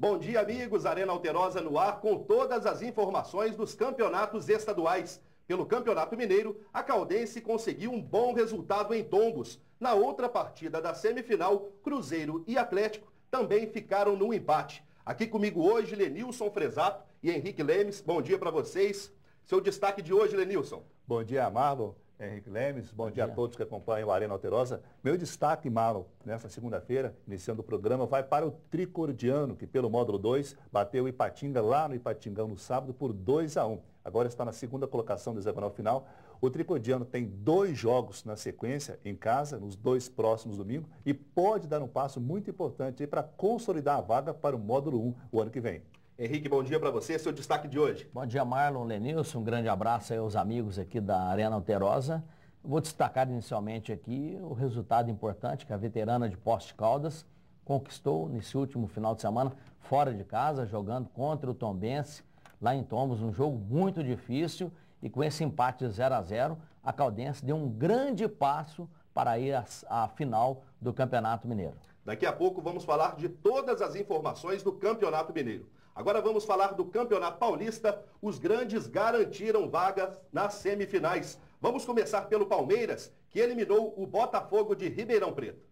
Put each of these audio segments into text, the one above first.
Bom dia, amigos. Arena Alterosa no ar com todas as informações dos campeonatos estaduais. Pelo Campeonato Mineiro, a Caldense conseguiu um bom resultado em Tombos. Na outra partida da semifinal, Cruzeiro e Atlético também ficaram no empate. Aqui comigo hoje, Lenilson Fresato e Henrique Lemes. Bom dia para vocês. Seu destaque de hoje, Lenilson. Bom dia, Marlon, Henrique Lemes. Bom dia a todos que acompanham o Arena Alterosa. Meu destaque, Marlon, nessa segunda-feira, iniciando o programa, vai para o Tricordiano, que pelo módulo 2 bateu o Ipatinga lá no Ipatingão no sábado por 2-1. Agora está na segunda colocação do hexagonal final. O Tricordiano tem 2 jogos na sequência em casa, nos 2 próximos domingos, e pode dar um passo muito importante para consolidar a vaga para o módulo 1 o ano que vem. Henrique, bom dia para você, seu destaque de hoje. Bom dia, Marlon, Lenilson, um grande abraço aí aos amigos aqui da Arena Alterosa. Vou destacar inicialmente aqui o resultado importante que a veterana de Poços de Caldas conquistou nesse último final de semana, fora de casa, jogando contra o Tombense, lá em Tombos, um jogo muito difícil, e com esse empate de 0-0, a Caldense deu um grande passo para ir à final do Campeonato Mineiro. Daqui a pouco vamos falar de todas as informações do Campeonato Mineiro. Agora vamos falar do Campeonato Paulista. Os grandes garantiram vagas nas semifinais. Vamos começar pelo Palmeiras, que eliminou o Botafogo de Ribeirão Preto.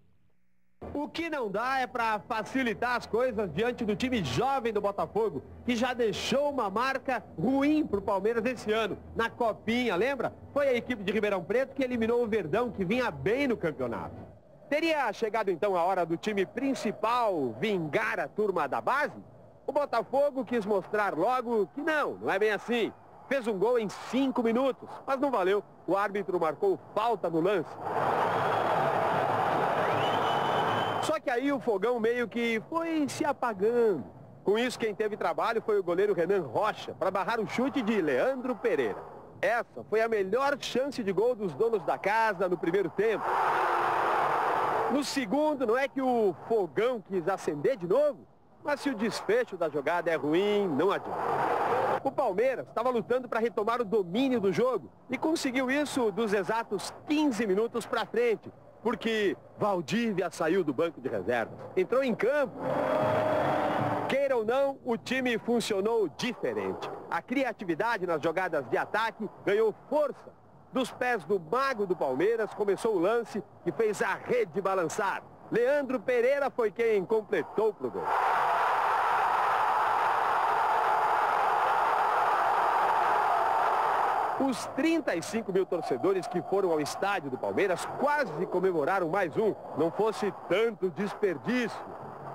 O que não dá é para facilitar as coisas diante do time jovem do Botafogo, que já deixou uma marca ruim para o Palmeiras esse ano, na Copinha, lembra? Foi a equipe de Ribeirão Preto que eliminou o Verdão, que vinha bem no campeonato. Teria chegado então a hora do time principal vingar a turma da base? O Botafogo quis mostrar logo que não é bem assim. Fez um gol em 5 minutos, mas não valeu. O árbitro marcou falta no lance. Só que aí o fogão meio que foi se apagando. Com isso, quem teve trabalho foi o goleiro Renan Rocha, para barrar o chute de Leandro Pereira. Essa foi a melhor chance de gol dos donos da casa no primeiro tempo. No segundo, não é que o fogão quis acender de novo? Mas se o desfecho da jogada é ruim, não adianta. O Palmeiras estava lutando para retomar o domínio do jogo e conseguiu isso dos exatos 15 minutos para frente, porque Valdívia saiu do banco de reservas, entrou em campo. Queira ou não, o time funcionou diferente. A criatividade nas jogadas de ataque ganhou força. Dos pés do mago do Palmeiras começou o lance que fez a rede balançar. Leandro Pereira foi quem completou pro gol. Os 35 mil torcedores que foram ao estádio do Palmeiras quase comemoraram mais um, não fosse tanto desperdício.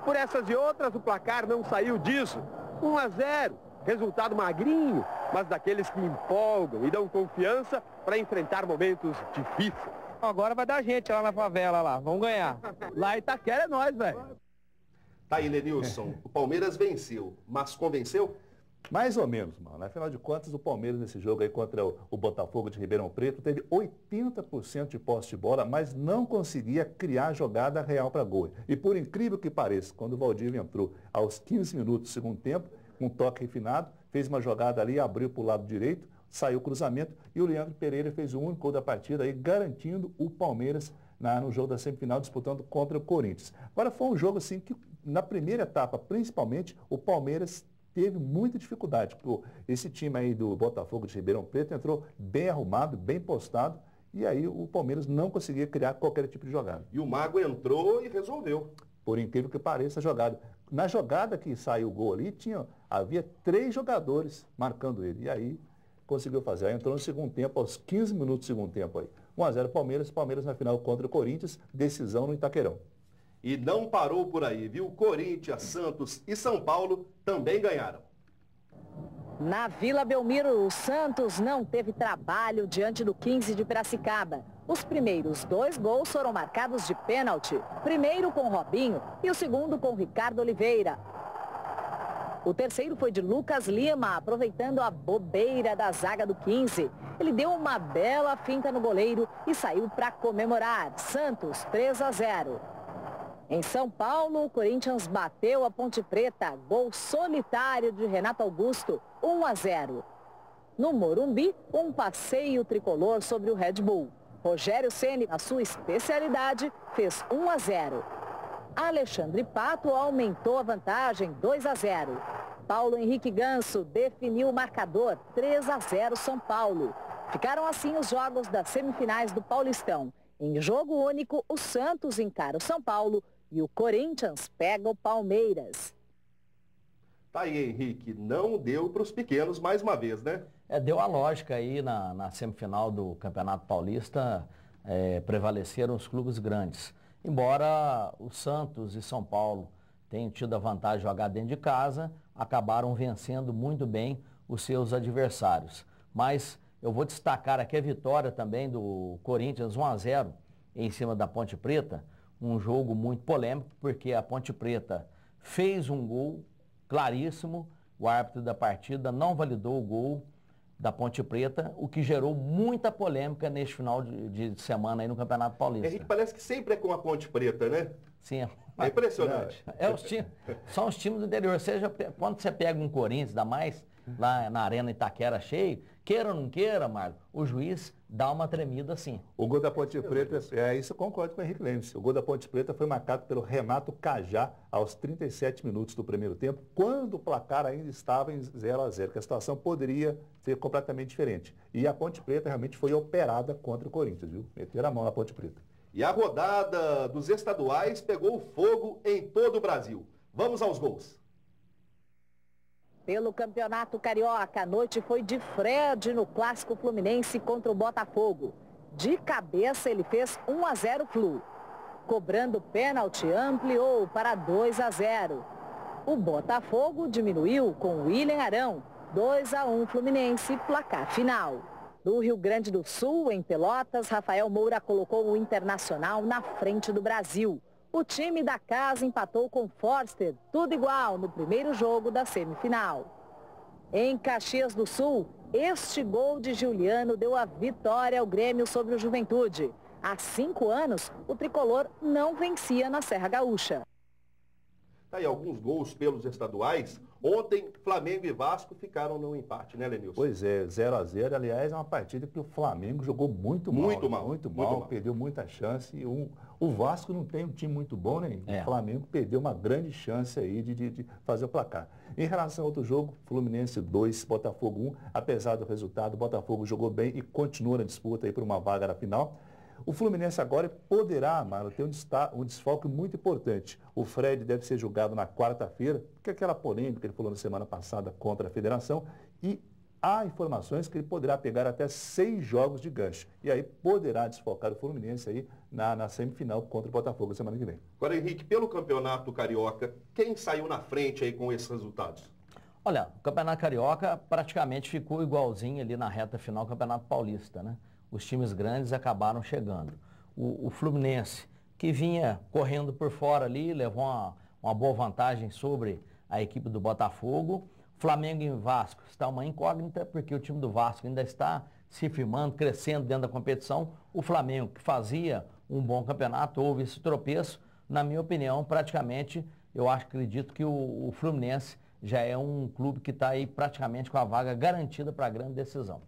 Por essas e outras, o placar não saiu disso. 1-0, resultado magrinho, mas daqueles que empolgam e dão confiança para enfrentar momentos difíceis. Agora vai dar gente lá na favela, lá. Vamos ganhar. Lá em Itaquera é nós, velho. Tá aí, Lenilson. O Palmeiras venceu, mas convenceu? Mais ou menos, mano. Afinal de contas, o Palmeiras nesse jogo aí contra o Botafogo de Ribeirão Preto teve 80% de posse de bola, mas não conseguia criar jogada real para gol. E por incrível que pareça, quando o Valdívia entrou aos 15 minutos do segundo tempo, com um toque refinado, fez uma jogada ali, abriu para o lado direito, saiu o cruzamento e o Leandro Pereira fez o único gol da partida aí, garantindo o Palmeiras no jogo da semifinal, disputando contra o Corinthians. Agora foi um jogo assim que na primeira etapa, principalmente, o Palmeiras teve muita dificuldade, porque esse time aí do Botafogo de Ribeirão Preto entrou bem arrumado, bem postado, e aí o Palmeiras não conseguia criar qualquer tipo de jogada. E o Mago entrou e resolveu. Por incrível que pareça a jogada. Na jogada que saiu o gol ali, havia 3 jogadores marcando ele, e aí conseguiu fazer. Aí entrou no segundo tempo, aos 15 minutos do segundo tempo aí. 1-0 Palmeiras na final contra o Corinthians, decisão no Itaquerão. E não parou por aí, viu? Corinthians, Santos e São Paulo também ganharam. Na Vila Belmiro, o Santos não teve trabalho diante do 15 de Piracicaba. Os primeiros 2 gols foram marcados de pênalti. Primeiro com Robinho e o segundo com Ricardo Oliveira. O terceiro foi de Lucas Lima, aproveitando a bobeira da zaga do 15. Ele deu uma bela finta no goleiro e saiu para comemorar. Santos 3-0. Em São Paulo, o Corinthians bateu a Ponte Preta, gol solitário de Renato Augusto, 1-0. No Morumbi, um passeio tricolor sobre o Red Bull. Rogério Ceni, na sua especialidade, fez 1-0. Alexandre Pato aumentou a vantagem 2-0. Paulo Henrique Ganso definiu o marcador 3-0 São Paulo. Ficaram assim os jogos das semifinais do Paulistão. Em jogo único, o Santos encara o São Paulo e o Corinthians pega o Palmeiras. Tá aí, Henrique, não deu para os pequenos mais uma vez, né? Deu a lógica aí na semifinal do Campeonato Paulista, prevaleceram os clubes grandes. Embora o Santos e São Paulo tenham tido a vantagem de jogar dentro de casa, acabaram vencendo muito bem os seus adversários. Mas eu vou destacar aqui a vitória também do Corinthians 1-0 em cima da Ponte Preta, um jogo muito polêmico, porque a Ponte Preta fez um gol claríssimo, o árbitro da partida não validou o gol da Ponte Preta, o que gerou muita polêmica neste final de semana aí no Campeonato Paulista. Henrique, parece que sempre é com a Ponte Preta, né? Sim. É impressionante. São os times do interior. Quando você pega um Corinthians, ainda mais lá na Arena Itaquera cheio, queira ou não queira, Marlon, o juiz dá uma tremida assim. O gol da Ponte Preta, isso eu concordo com o Henrique Lemes. O gol da Ponte Preta foi marcado pelo Renato Cajá aos 37 minutos do primeiro tempo, quando o placar ainda estava em 0-0, que a situação poderia ser completamente diferente. E a Ponte Preta realmente foi operada contra o Corinthians, viu? Meteram a mão na Ponte Preta. E a rodada dos estaduais pegou fogo em todo o Brasil. Vamos aos gols. Pelo Campeonato Carioca, a noite foi de Fred no Clássico Fluminense contra o Botafogo. De cabeça, ele fez 1-0 Flu. Cobrando pênalti, ampliou para 2-0. O Botafogo diminuiu com William Arão. 2-1 Fluminense, placar final. No Rio Grande do Sul, em Pelotas, Rafael Moura colocou o Internacional na frente do Brasil. O time da casa empatou com Forster, tudo igual no primeiro jogo da semifinal. Em Caxias do Sul, este gol de Juliano deu a vitória ao Grêmio sobre o Juventude. Há 5 anos, o tricolor não vencia na Serra Gaúcha. Tá aí alguns gols pelos estaduais. Ontem, Flamengo e Vasco ficaram no empate, né, Lenilson? Pois é, 0-0. Aliás, é uma partida que o Flamengo jogou muito mal, perdeu muita chance. E o Vasco não tem um time muito bom, né? O Flamengo perdeu uma grande chance aí de fazer o placar. Em relação ao outro jogo, Fluminense 2, Botafogo 1. Apesar do resultado, o Botafogo jogou bem e continua na disputa aí por uma vaga na final. O Fluminense agora poderá, Marlon, ter um desfalque muito importante. O Fred deve ser julgado na quarta-feira, porque aquela polêmica que ele falou na semana passada contra a federação, e há informações que ele poderá pegar até 6 jogos de gancho. E aí poderá desfalcar o Fluminense aí na semifinal contra o Botafogo semana que vem. Agora, Henrique, pelo Campeonato Carioca, quem saiu na frente aí com esses resultados? Olha, o Campeonato Carioca praticamente ficou igualzinho ali na reta final do Campeonato Paulista, né? Os times grandes acabaram chegando. O Fluminense, que vinha correndo por fora ali, levou uma boa vantagem sobre a equipe do Botafogo. Flamengo e Vasco está uma incógnita, porque o time do Vasco ainda está se firmando, crescendo dentro da competição. O Flamengo, que fazia um bom campeonato, houve esse tropeço. Na minha opinião, praticamente, acredito que o Fluminense já é um clube que está aí praticamente com a vaga garantida para a grande decisão.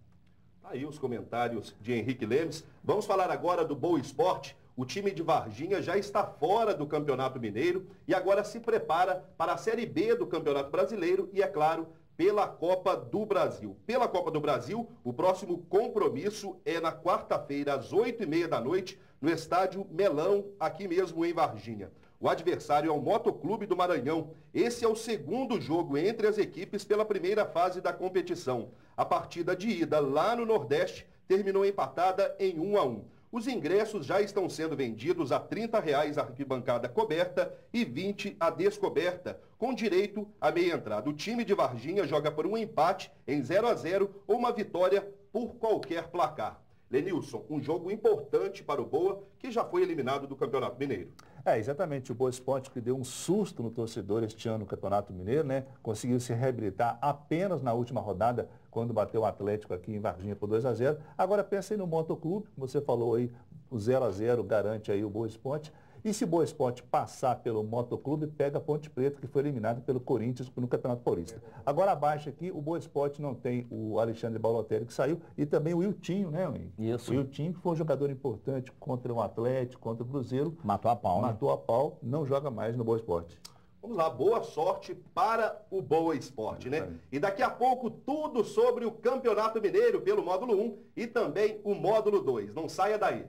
Aí os comentários de Henrique Lemes. Vamos falar agora do Boa Esporte. O time de Varginha já está fora do Campeonato Mineiro e agora se prepara para a Série B do Campeonato Brasileiro e, é claro, pela Copa do Brasil. Pela Copa do Brasil, o próximo compromisso é na quarta-feira, às 8h30 da noite, no estádio Melão, aqui mesmo em Varginha. O adversário é o Motoclube do Maranhão. Esse é o segundo jogo entre as equipes pela primeira fase da competição. A partida de ida lá no Nordeste terminou empatada em 1-1. Os ingressos já estão sendo vendidos a R$ 30 a arquibancada coberta e R$ 20 a descoberta, com direito à meia entrada. O time de Varginha joga por um empate em 0-0 ou uma vitória por qualquer placar. Lenilson, um jogo importante para o Boa, que já foi eliminado do Campeonato Mineiro. Exatamente, o Boa Esporte que deu um susto no torcedor este ano no Campeonato Mineiro, né? Conseguiu se reabilitar apenas na última rodada, quando bateu o Atlético aqui em Varginha por 2-0. Agora pensa aí no Motoclube, como você falou aí, o 0-0 garante aí o Boa Esporte. E se o Boa Esporte passar pelo Motoclube, pega a Ponte Preta, que foi eliminado pelo Corinthians no Campeonato Paulista. Agora abaixo aqui, o Boa Esporte não tem o Alexandre Balotelli, que saiu, e também o Wiltinho, né, Wayne? Isso. O Wiltinho, que foi um jogador importante contra o Atlético, contra o Cruzeiro. Matou a pau, né? Matou a pau, não joga mais no Boa Esporte. Vamos lá, boa sorte para o Boa Esporte, né? E daqui a pouco tudo sobre o Campeonato Mineiro pelo módulo 1 e também o módulo 2. Não saia daí.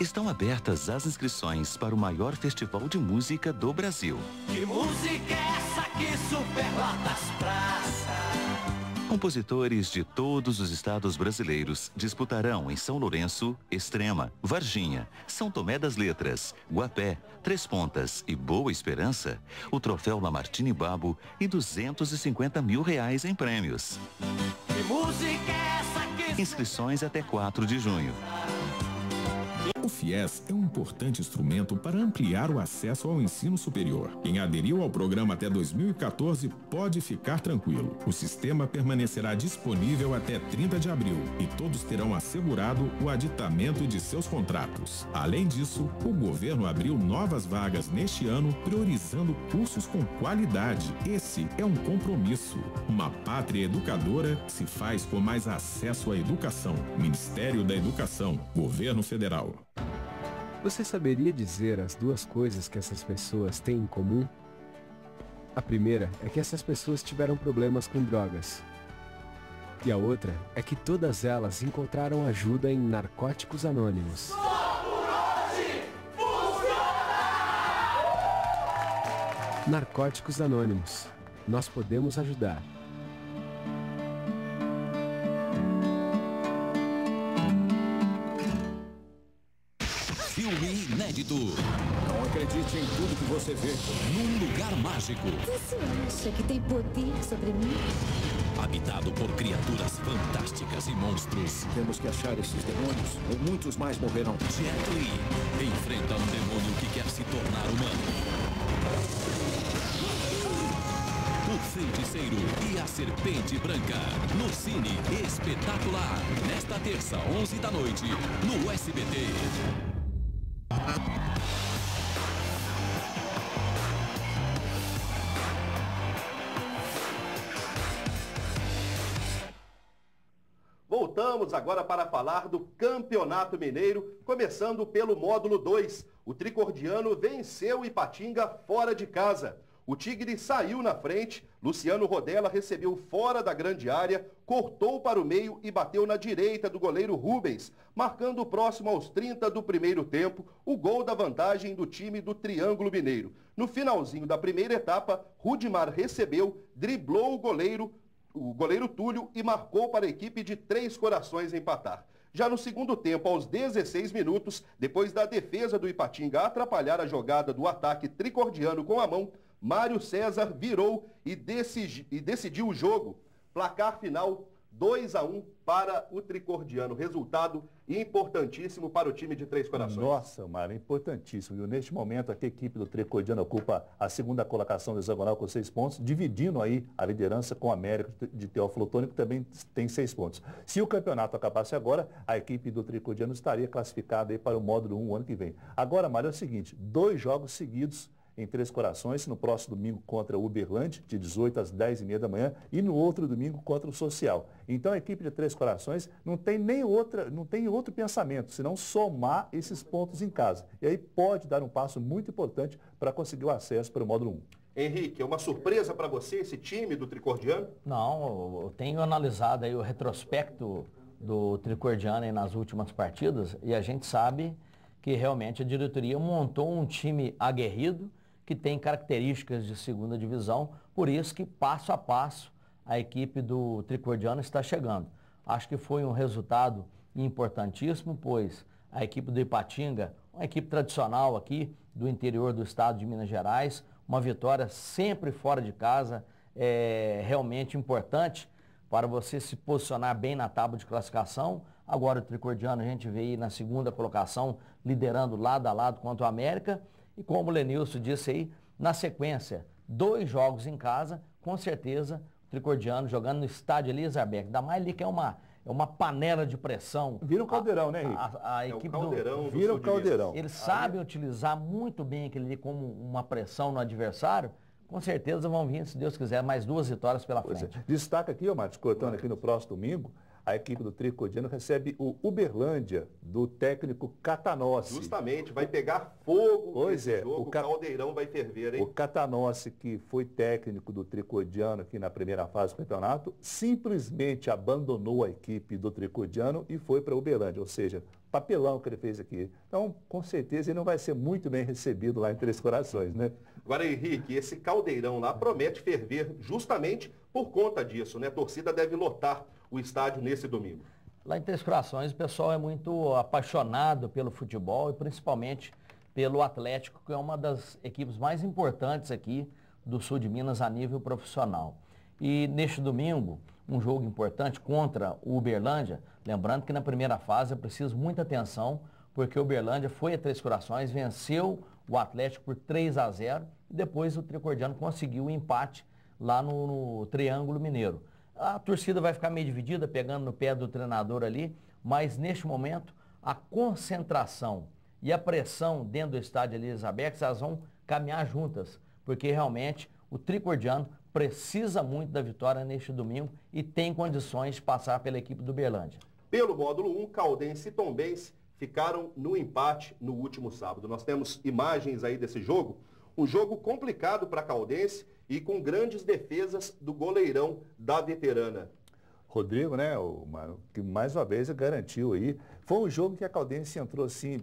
Estão abertas as inscrições para o maior festival de música do Brasil. Que música é essa que superlota as praças? Compositores de todos os estados brasileiros disputarão em São Lourenço, Extrema, Varginha, São Tomé das Letras, Guapé, Três Pontas e Boa Esperança o troféu Lamartine Babo e R$250 mil em prêmios. Que música é essa que... Inscrições até 4 de junho. O FIES é um importante instrumento para ampliar o acesso ao ensino superior. Quem aderiu ao programa até 2014 pode ficar tranquilo. O sistema permanecerá disponível até 30 de abril e todos terão assegurado o aditamento de seus contratos. Além disso, o governo abriu novas vagas neste ano, priorizando cursos com qualidade. Esse é um compromisso. Uma pátria educadora se faz com mais acesso à educação. Ministério da Educação, Governo Federal. Você saberia dizer as duas coisas que essas pessoas têm em comum? A primeira é que essas pessoas tiveram problemas com drogas. E a outra é que todas elas encontraram ajuda em Narcóticos Anônimos. Só por hoje funciona! Narcóticos Anônimos. Nós podemos ajudar. Filme inédito. Não acredite em tudo que você vê. Num lugar mágico. Você acha que tem poder sobre mim? Habitado por criaturas fantásticas e monstros. Temos que achar esses demônios, ou muitos mais morrerão. Jet Li enfrenta um demônio que quer se tornar humano. O Feiticeiro e a Serpente Branca. No Cine Espetacular. Nesta terça, 11 da noite, no SBT. Voltamos agora para falar do Campeonato Mineiro, começando pelo módulo 2. O tricordiano venceu o Ipatinga fora de casa. O Tigre saiu na frente, Luciano Rodella recebeu fora da grande área, cortou para o meio e bateu na direita do goleiro Rubens, marcando próximo aos 30 do primeiro tempo o gol da vantagem do time do Triângulo Mineiro. No finalzinho da primeira etapa, Rudimar recebeu, driblou o goleiro Túlio e marcou para a equipe de Três Corações empatar. Já no segundo tempo, aos 16 minutos, depois da defesa do Ipatinga atrapalhar a jogada do ataque tricordiano com a mão, Mário César virou e decidiu o jogo. Placar final 2-1 para o tricordiano. Resultado importantíssimo para o time de Três Corações. Nossa, Mário, importantíssimo. E neste momento aqui a equipe do tricordiano ocupa a segunda colocação do hexagonal com 6 pontos, dividindo aí a liderança com o América de Teófilo Otoni, que também tem 6 pontos. Se o campeonato acabasse agora, a equipe do tricordiano estaria classificada aí para o módulo 1 o ano que vem. Agora, Mário, é o seguinte, 2 jogos seguidos em Três Corações, no próximo domingo contra o Uberlândia, de 18 às 10h30 da manhã, e no outro domingo contra o Social. Então a equipe de Três Corações não tem outro pensamento, senão somar esses pontos em casa. E aí pode dar um passo muito importante para conseguir o acesso para o módulo 1. Henrique, é uma surpresa para você esse time do tricordiano? Não, eu tenho analisado aí o retrospecto do tricordiano aí nas últimas partidas e a gente sabe que realmente a diretoria montou um time aguerrido, que tem características de segunda divisão, por isso que passo a passo a equipe do tricordiano está chegando. Acho que foi um resultado importantíssimo, pois a equipe do Ipatinga, uma equipe tradicional aqui do interior do estado de Minas Gerais, uma vitória sempre fora de casa, é realmente importante para você se posicionar bem na tábua de classificação. Agora o tricordiano a gente vê aí na segunda colocação, liderando lado a lado contra o América. E como o Lenilson disse aí, na sequência, 2 jogos em casa, com certeza o tricordiano jogando no estádio Eliezer Beck, ainda mais ali que é uma panela de pressão. Vira um caldeirão, né, Henrique? A equipe vira um caldeirão. Eles sabem utilizar muito bem aquele ali como uma pressão no adversário. Com certeza vão vir, se Deus quiser, mais 2 vitórias pela frente. Destaca aqui, Marcos, cortando aqui no próximo domingo, a equipe do tricordiano recebe o Uberlândia, do técnico Catanossi. Justamente, vai pegar fogo. Pois é. Jogo, o caldeirão vai ferver, hein? O Catanossi, que foi técnico do tricordiano aqui na primeira fase do campeonato, simplesmente abandonou a equipe do tricordiano e foi para o Uberlândia, ou seja, papelão que ele fez aqui. Então, com certeza, ele não vai ser muito bem recebido lá em Três Corações, né? Agora, Henrique, esse caldeirão lá promete ferver justamente por conta disso, né? A torcida deve lotar o estádio nesse domingo. Lá em Três Corações, o pessoal é muito apaixonado pelo futebol e principalmente pelo Atlético, que é uma das equipes mais importantes aqui do sul de Minas a nível profissional. E neste domingo, um jogo importante contra o Uberlândia, lembrando que na primeira fase é preciso muita atenção, porque o Uberlândia foi a Três Corações, venceu o Atlético por 3-0 e depois o tricordiano conseguiu o empate lá no Triângulo Mineiro. A torcida vai ficar meio dividida, pegando no pé do treinador ali, mas neste momento a concentração e a pressão dentro do estádio Eliezer Beck, elas vão caminhar juntas, porque realmente o tricordiano precisa muito da vitória neste domingo e tem condições de passar pela equipe do Uberlândia. Pelo módulo 1, Caldense e Tombense ficaram no empate no último sábado. Nós temos imagens aí desse jogo, um jogo complicado para a Caldense e com grandes defesas do goleirão da veterana. Rodrigo, né, que mais uma vez garantiu aí. Foi um jogo que a Caldense entrou assim,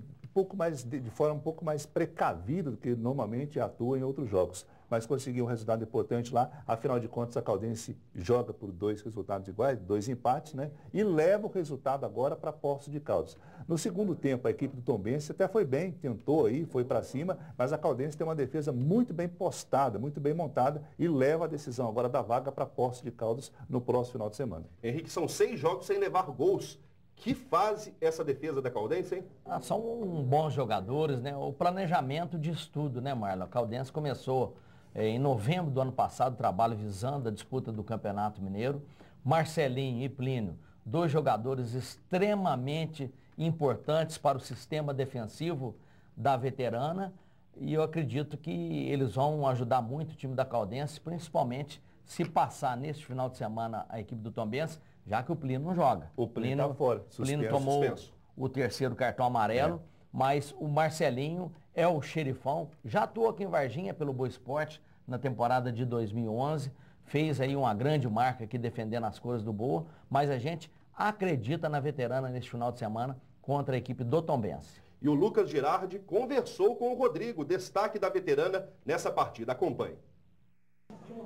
de forma um pouco mais precavida do que normalmente atua em outros jogos. Mas conseguiu um resultado importante lá. Afinal de contas, a Caldense joga por 2 resultados iguais, 2 empates, né? E leva o resultado agora para Poços de Caldas. No segundo tempo, a equipe do Tombense até foi bem, tentou aí, foi para cima, mas a Caldense tem uma defesa muito bem postada, muito bem montada e leva a decisão agora da vaga para Poços de Caldas no próximo final de semana. Henrique, são 6 jogos sem levar gols. Que fase essa defesa da Caldense, hein? São bons jogadores, né? O planejamento de estudo, né, Marlon? A Caldense começou em novembro do ano passado o trabalho visando a disputa do Campeonato Mineiro. Marcelinho e Plínio, 2 jogadores extremamente importantes para o sistema defensivo da veterana. E eu acredito que eles vão ajudar muito o time da Caldense, principalmente se passar neste final de semana a equipe do Tombense, já que o Plínio não joga. O Plínio está fora. O Plínio tomou o 3º cartão amarelo, mas o Marcelinho é o xerifão. Já atuou aqui em Varginha pelo Boa Esporte na temporada de 2011. Fez aí uma grande marca aqui defendendo as cores do Boa, mas a gente acredita na veterana neste final de semana contra a equipe do Tombense. E o Lucas Girardi conversou com o Rodrigo, destaque da veterana nessa partida. Acompanhe.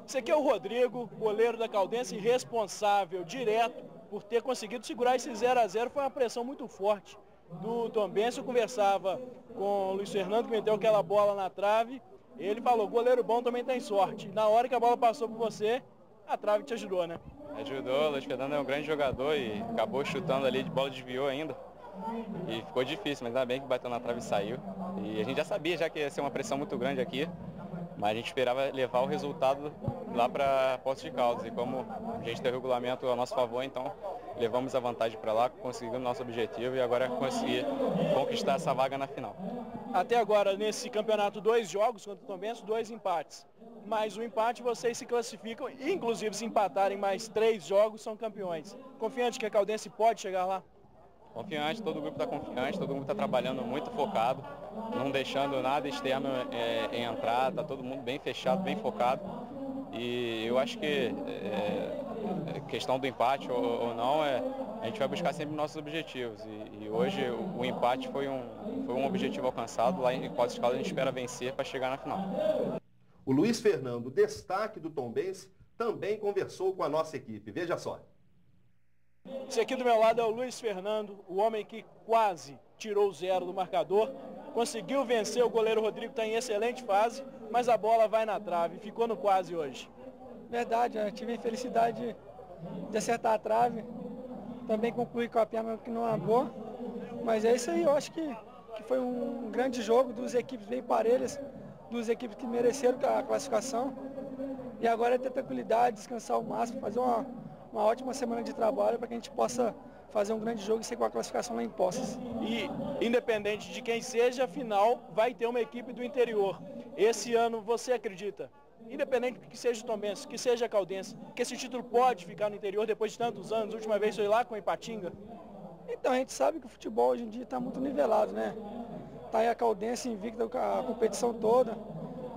Esse aqui é o Rodrigo, goleiro da Caldense, responsável direto por ter conseguido segurar esse 0-0. Foi uma pressão muito forte do Tombense. Eu conversava com o Luiz Fernando, que meteu aquela bola na trave. Ele falou, goleiro bom também tem sorte. Na hora que a bola passou por você, a trave te ajudou, né? Ajudou, o Luiz Fernando é um grande jogador e acabou chutando ali, de bola desviou ainda. E ficou difícil, mas ainda bem que bateu na trave e saiu. E a gente já sabia já que ia ser uma pressão muito grande aqui, mas a gente esperava levar o resultado lá para Poços de Caldas. E como a gente tem o regulamento a nosso favor, então levamos a vantagem para lá, conseguimos nosso objetivo e agora conseguir conquistar essa vaga na final. Até agora, nesse campeonato, 2 jogos contra o Tombense, 2 empates. Mas o empate vocês se classificam, e inclusive se empatarem mais 3 jogos, são campeões. Confiante que a Caldense pode chegar lá? Confiante, todo o grupo está confiante, todo mundo está trabalhando muito focado, não deixando nada externo entrar, está todo mundo bem fechado, bem focado. E eu acho que questão do empate ou não, a gente vai buscar sempre nossos objetivos. E hoje o empate foi um objetivo alcançado, lá em Poços de Caldas a gente espera vencer para chegar na final. O Luiz Fernando, destaque do Tombense, também conversou com a nossa equipe. Veja só. Esse aqui do meu lado é o Luiz Fernando, o homem que quase tirou o 0 do marcador. Conseguiu vencer o goleiro Rodrigo, está em excelente fase, mas a bola vai na trave, ficou no quase hoje. Verdade, eu tive a infelicidade de acertar a trave, também concluí com a perna que não é boa, mas é isso aí, eu acho que foi um grande jogo, 2 equipes bem parelhas, duas equipes que mereceram a classificação. E agora é ter tranquilidade, descansar ao máximo, fazer uma ótima semana de trabalho para que a gente possa fazer um grande jogo e ser com a classificação lá em Poços. E, independente de quem seja, afinal, vai ter uma equipe do interior. Esse ano, você acredita, independente que seja o Tombense, que seja a Caldense, que esse título pode ficar no interior depois de tantos anos? A última vez foi lá com o Ipatinga. Então, a gente sabe que o futebol hoje em dia está muito nivelado, né? Está aí a Caldense invicta a competição toda.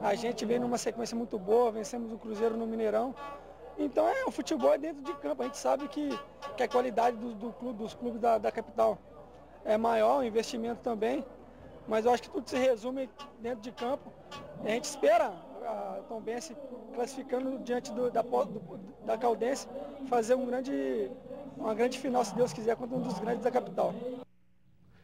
A gente vem numa sequência muito boa, vencemos o Cruzeiro no Mineirão. Então, o futebol é dentro de campo. A gente sabe que a qualidade dos clubes da capital é maior, o investimento também. Mas eu acho que tudo se resume dentro de campo. A gente espera a Tombense classificando diante da Caldense, fazer uma grande final, se Deus quiser, contra um dos grandes da capital.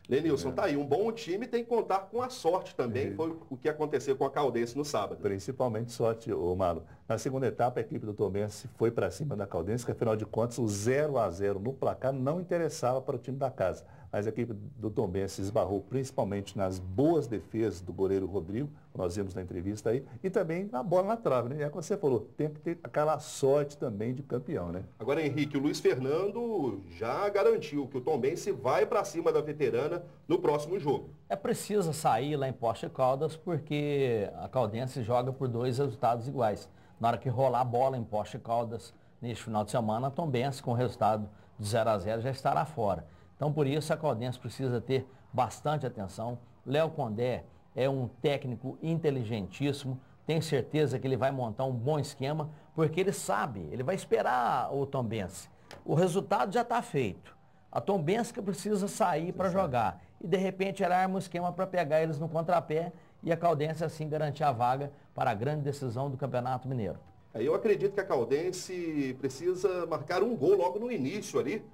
Lenilson, tá aí, um bom time tem que contar com a sorte também, foi o que aconteceu com a Caldense no sábado. Principalmente sorte, Marlon. Na segunda etapa, a equipe do Tombense foi para cima da Caldense, que afinal de contas o 0-0 no placar não interessava para o time da casa. Mas a equipe do Tombense esbarrou principalmente nas boas defesas do goleiro Rodrigo, nós vimos na entrevista aí, e também na bola na trave, né? É como você falou, tem que ter aquela sorte também de campeão, né? Agora, Henrique, o Luiz Fernando já garantiu que o Tombense vai para cima da Veterana no próximo jogo. É preciso sair lá em Poços de Caldas, porque a Caldense joga por 2 resultados iguais. Na hora que rolar a bola em Poços de Caldas, neste final de semana, a Tombense, com o resultado de 0-0, já estará fora. Então, por isso, a Caldense precisa ter bastante atenção. Léo Condé é um técnico inteligentíssimo. Tenho certeza que ele vai montar um bom esquema, porque ele sabe, ele vai esperar o Tombense. O resultado já está feito. A Tombense que precisa sair para jogar. E, de repente, ele arma um esquema para pegar eles no contrapé e a Caldense, assim, garantir a vaga para a grande decisão do Campeonato Mineiro. Eu acredito que a Caldense precisa marcar um gol logo no início ali,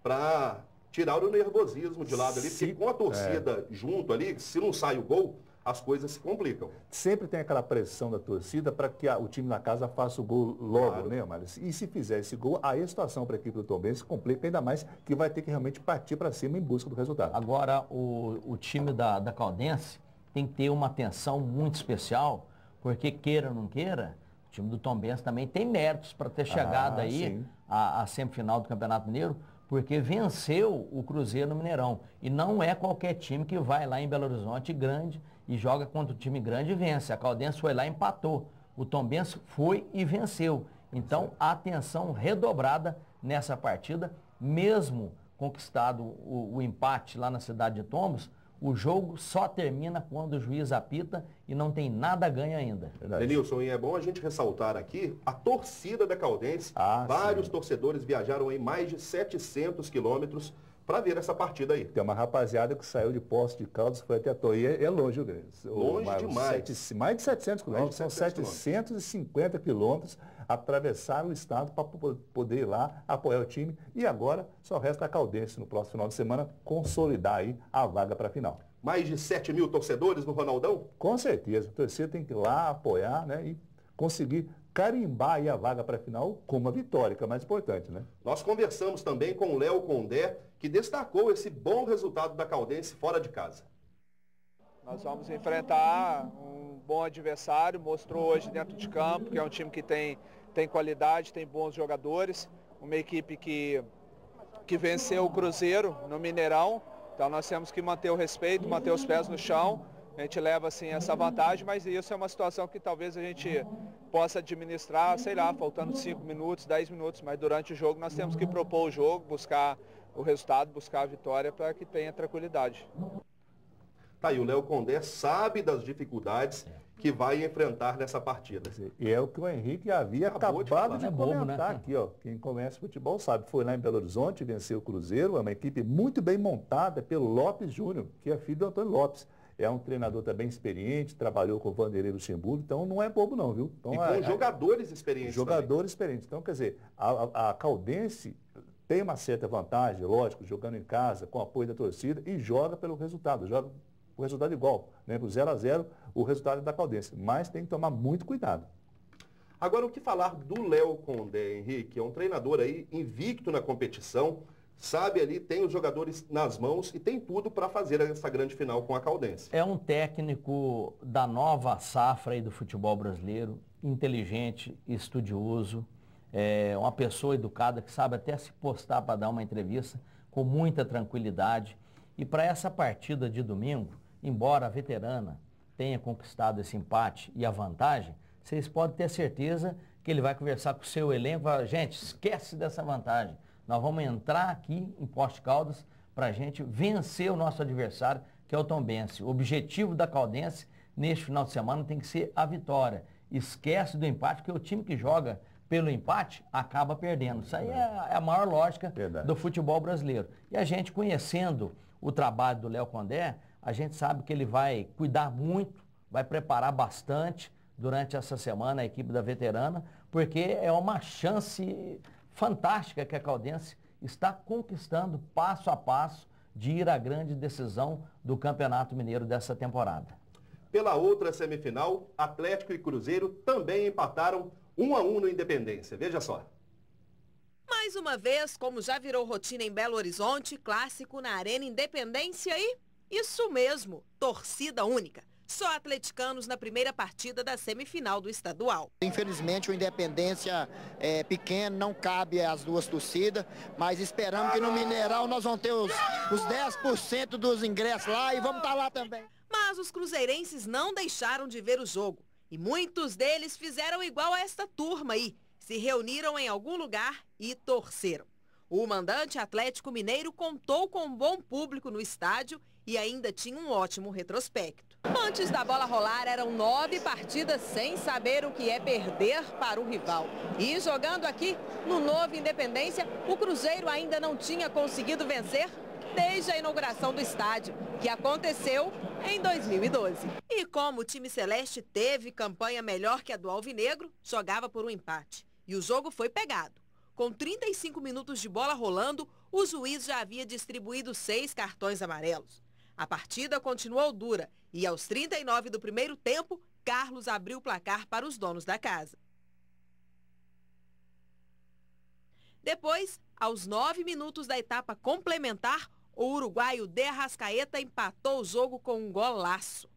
para tirar o nervosismo de lado ali, porque com a torcida junto ali, se não sai o gol, as coisas se complicam. Sempre tem aquela pressão da torcida para que o time da casa faça o gol logo, né, Mário? E se fizer esse gol, aí a situação para a equipe do Tombense complica ainda mais, que vai ter que realmente partir para cima em busca do resultado. Agora, o time da Caldense tem que ter uma atenção muito especial, porque queira ou não queira, o time do Tombense também tem méritos para ter chegado aí à semifinal do Campeonato Mineiro, porque venceu o Cruzeiro no Mineirão. E não é qualquer time que vai lá em Belo Horizonte grande e joga contra o time grande e vence. A Caldense foi lá e empatou. O Tombense foi e venceu. Então, atenção redobrada nessa partida. Mesmo conquistado o empate lá na cidade de Tombos, o jogo só termina quando o juiz apita e não tem nada ganho ainda. Lenilson, e é bom a gente ressaltar aqui a torcida da Caldense. Vários torcedores viajaram aí mais de 700 quilômetros para ver essa partida aí. Tem uma rapaziada que saiu de Poços de Caldas, foi até a Torre. É longe, longe demais. Mais de 700 quilômetros, são 750 quilômetros, atravessaram o estado para poder ir lá apoiar o time. E agora só resta a Caldense no próximo final de semana consolidar aí a vaga para a final. Mais de 7 mil torcedores no Ronaldão? Com certeza. A torcida tem que ir lá apoiar, né, e conseguir carimbar aí a vaga para a final com uma vitória, que é mais importante, né? Nós conversamos também com o Léo Condé, que destacou esse bom resultado da Caldense fora de casa. Nós vamos enfrentar um bom adversário, mostrou hoje dentro de campo, que é um time que tem qualidade, tem bons jogadores, uma equipe que venceu o Cruzeiro no Mineirão, então nós temos que manter o respeito, manter os pés no chão. A gente leva assim essa vantagem, mas isso é uma situação que talvez a gente possa administrar, sei lá, faltando 5 minutos, 10 minutos, mas durante o jogo nós temos que propor o jogo, buscar o resultado, buscar a vitória para que tenha tranquilidade. Tá aí, o Léo Condé sabe das dificuldades que vai enfrentar nessa partida. E é o que o Henrique havia acabado de comentar aqui, ó. Quem conhece futebol sabe, foi lá em Belo Horizonte, venceu o Cruzeiro, é uma equipe muito bem montada pelo Lopes Júnior, que é filho do Antônio Lopes. É um treinador também experiente, trabalhou com o Vanderlei Luxemburgo, então não é bobo não, viu? Então, e com jogadores experientes. Jogadores experientes. Então, quer dizer, a Caldense tem uma certa vantagem, lógico, jogando em casa, com o apoio da torcida, e joga pelo resultado, joga o resultado igual, né? Por 0-0, o resultado é da Caldense. Mas tem que tomar muito cuidado. Agora, o que falar do Léo Condé, Henrique? É um treinador aí invicto na competição, sabe ali, tem os jogadores nas mãos e tem tudo para fazer essa grande final com a Caldense. É um técnico da nova safra aí do futebol brasileiro, inteligente, estudioso, uma pessoa educada que sabe até se postar para dar uma entrevista com muita tranquilidade. E para essa partida de domingo, embora a veterana tenha conquistado esse empate e a vantagem, vocês podem ter certeza que ele vai conversar com o seu elenco e falar, gente, esquece dessa vantagem. Nós vamos entrar aqui em Poços de Caldas para a gente vencer o nosso adversário, que é o Tombense. O objetivo da Caldense neste final de semana tem que ser a vitória. Esquece do empate, porque o time que joga pelo empate acaba perdendo. Isso aí é a maior lógica do futebol brasileiro. E a gente, conhecendo o trabalho do Léo Condé, a gente sabe que ele vai cuidar muito, vai preparar bastante durante essa semana a equipe da veterana, porque é uma chance fantástica que a Caldense está conquistando passo a passo de ir à grande decisão do Campeonato Mineiro dessa temporada. Pela outra semifinal, Atlético e Cruzeiro também empataram 1-1 no Independência. Veja só. Mais uma vez, como já virou rotina em Belo Horizonte, clássico na Arena Independência e isso mesmo, torcida única. Só atleticanos na primeira partida da semifinal do estadual. Infelizmente o Independência é pequeno, não cabe as duas torcidas, mas esperamos que no Mineirão nós vamos ter os 10% dos ingressos lá e vamos estar lá também. Mas os cruzeirenses não deixaram de ver o jogo e muitos deles fizeram igual a esta turma aí, se reuniram em algum lugar e torceram. O mandante Atlético Mineiro contou com um bom público no estádio e ainda tinha um ótimo retrospecto. Antes da bola rolar, eram 9 partidas sem saber o que é perder para o rival. E jogando aqui no novo Independência, o Cruzeiro ainda não tinha conseguido vencer desde a inauguração do estádio, que aconteceu em 2012. E como o time celeste teve campanha melhor que a do Alvinegro, jogava por um empate. E o jogo foi pegado. Com 35 minutos de bola rolando, o juiz já havia distribuído 6 cartões amarelos. A partida continuou dura e aos 39 do primeiro tempo, Carlos abriu o placar para os donos da casa. Depois, aos 9 minutos da etapa complementar, o uruguaio De Arrascaeta empatou o jogo com um golaço.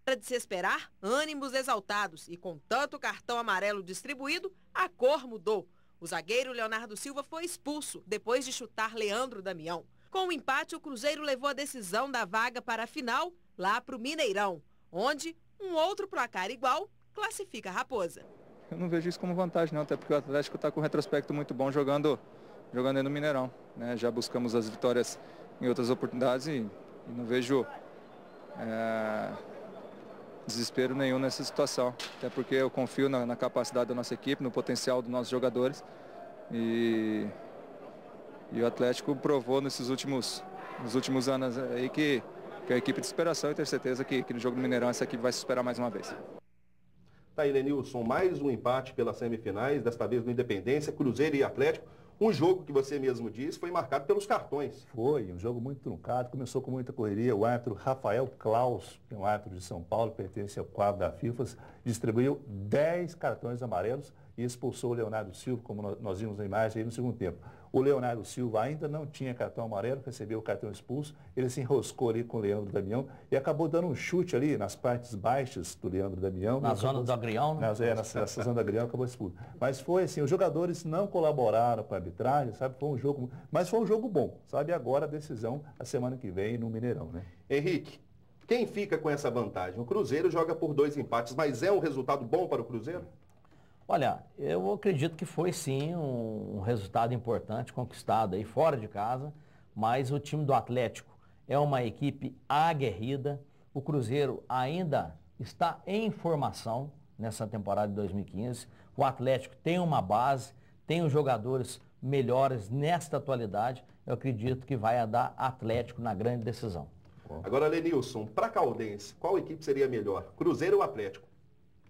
Para de se esperar, ânimos exaltados e com tanto cartão amarelo distribuído, a cor mudou. O zagueiro Leonardo Silva foi expulso depois de chutar Leandro Damião. Com o empate, o Cruzeiro levou a decisão da vaga para a final lá para o Mineirão, onde um outro placar igual classifica a Raposa. Eu não vejo isso como vantagem não, até porque o Atlético está com um retrospecto muito bom jogando aí no Mineirão, né? Já buscamos as vitórias em outras oportunidades e não vejo desespero nenhum nessa situação, até porque eu confio na capacidade da nossa equipe, no potencial dos nossos jogadores e o Atlético provou nos últimos anos aí que é a equipe de superação e tenho certeza que no jogo do Mineirão essa equipe vai se superar mais uma vez. Tá aí, Lenilson, mais um empate pelas semifinais, desta vez no Independência, Cruzeiro e Atlético. Um jogo que você mesmo disse foi marcado pelos cartões. Foi, um jogo muito truncado, começou com muita correria. O árbitro Rafael Klaus, que é um árbitro de São Paulo, pertence ao quadro da FIFA, distribuiu 10 cartões amarelos e expulsou o Leonardo Silva, como nós vimos na imagem aí no segundo tempo. O Leonardo Silva ainda não tinha cartão amarelo, recebeu o cartão expulso, ele se enroscou ali com o Leandro Damião e acabou dando um chute ali nas partes baixas do Leandro Damião. Na zona do agrião, né? Nessa zona do agrião acabou expulso. Mas foi assim, os jogadores não colaboraram para a arbitragem, sabe? Foi um jogo, mas foi um jogo bom, sabe? Agora a decisão a semana que vem no Mineirão, né? Henrique, quem fica com essa vantagem? O Cruzeiro joga por 2 empates, mas é um resultado bom para o Cruzeiro? Olha, eu acredito que foi sim um resultado importante conquistado aí fora de casa, mas o time do Atlético é uma equipe aguerrida. O Cruzeiro ainda está em formação nessa temporada de 2015. O Atlético tem uma base, tem os jogadores melhores nesta atualidade. Eu acredito que vai dar Atlético na grande decisão. Agora, Lenilson, para a Caldense, qual equipe seria melhor? Cruzeiro ou Atlético?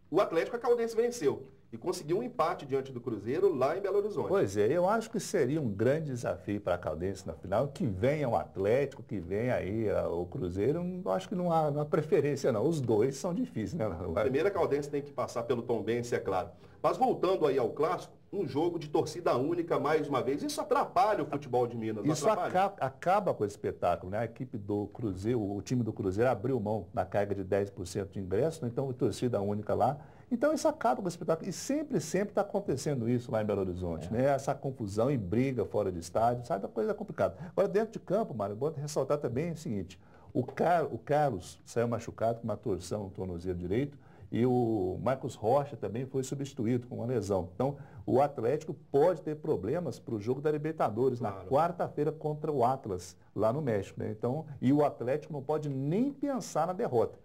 O Atlético, a Caldense venceu e conseguiu um empate diante do Cruzeiro lá em Belo Horizonte. Pois é, eu acho que seria um grande desafio para a Caldense na final, que venha o Atlético, que venha aí o Cruzeiro, eu acho que não há preferência não, os dois são difíceis, né? A primeira Caldense tem que passar pelo Tombense, é claro. Mas voltando aí ao clássico, um jogo de torcida única mais uma vez. Isso atrapalha o futebol de Minas, não Isso atrapalha? acaba com esse espetáculo, né? A equipe do Cruzeiro, o time do Cruzeiro abriu mão da carga de 10% de ingresso, né? Então torcida única lá. Então isso acaba com o espetáculo. E sempre está acontecendo isso lá em Belo Horizonte, né? Essa confusão e briga fora de estádio, sabe? A coisa complicada. Agora dentro de campo, Mário, vou ressaltar também o seguinte, o Carlos saiu machucado com uma torção no tornozelo direito, e o Marcos Rocha também foi substituído com uma lesão. Então, o Atlético pode ter problemas para o jogo da Libertadores, na quarta-feira contra o Atlas, lá no México, né? Então, e o Atlético não pode nem pensar na derrota.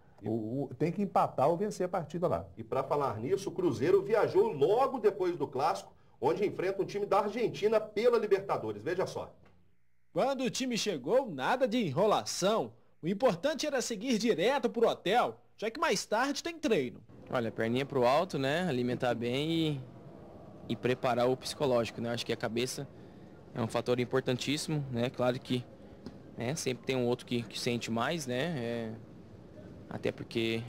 Tem que empatar ou vencer a partida lá. E para falar nisso, o Cruzeiro viajou logo depois do Clássico, onde enfrenta um time da Argentina pela Libertadores. Veja só. Quando o time chegou, nada de enrolação. O importante era seguir direto para o hotel, já que mais tarde tem treino. Olha, perninha pro alto, né? Alimentar bem e preparar o psicológico, né? Acho que a cabeça é um fator importantíssimo, né? Claro que sempre tem um outro que sente mais, né? Até porque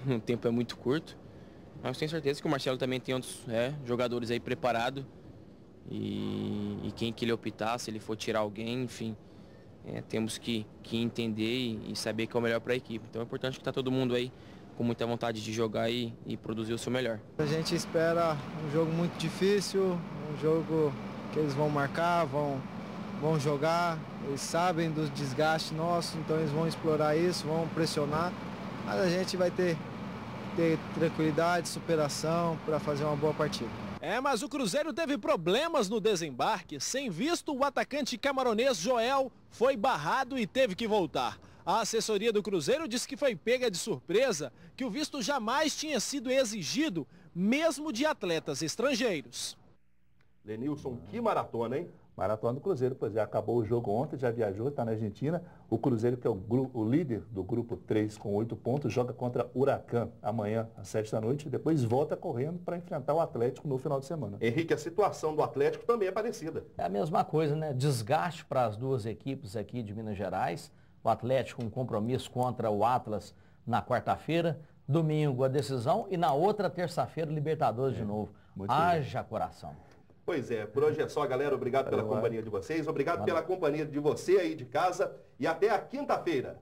o tempo é muito curto. Mas tenho certeza que o Marcelo também tem outros jogadores aí preparados. E quem que ele optar, se ele for tirar alguém, enfim... temos que entender e saber que é o melhor para a equipe. Então é importante que está todo mundo aí com muita vontade de jogar e produzir o seu melhor. A gente espera um jogo muito difícil, um jogo que eles vão marcar, vão jogar, eles sabem do desgaste nosso, então eles vão explorar isso, vão pressionar, mas a gente vai ter tranquilidade, superação para fazer uma boa partida. Mas o Cruzeiro teve problemas no desembarque. Sem visto, o atacante camaronês Joel foi barrado e teve que voltar. A assessoria do Cruzeiro disse que foi pega de surpresa, que o visto jamais tinha sido exigido, mesmo de atletas estrangeiros. Lenilson, que maratona, hein? Maratona do Cruzeiro, pois acabou o jogo ontem, já viajou, está na Argentina. O Cruzeiro, que é o líder do grupo 3 com 8 pontos, joga contra Huracan amanhã às 7 da noite, depois volta correndo para enfrentar o Atlético no final de semana. Henrique, a situação do Atlético também é parecida. É a mesma coisa, né? Desgaste para as duas equipes aqui de Minas Gerais. O Atlético um compromisso contra o Atlas na quarta-feira, domingo a decisão e na outra terça-feira Libertadores de novo. Haja coração. Pois é, por hoje é só, galera. Obrigado pela companhia de vocês, obrigado pela companhia de você aí de casa e até a quinta-feira.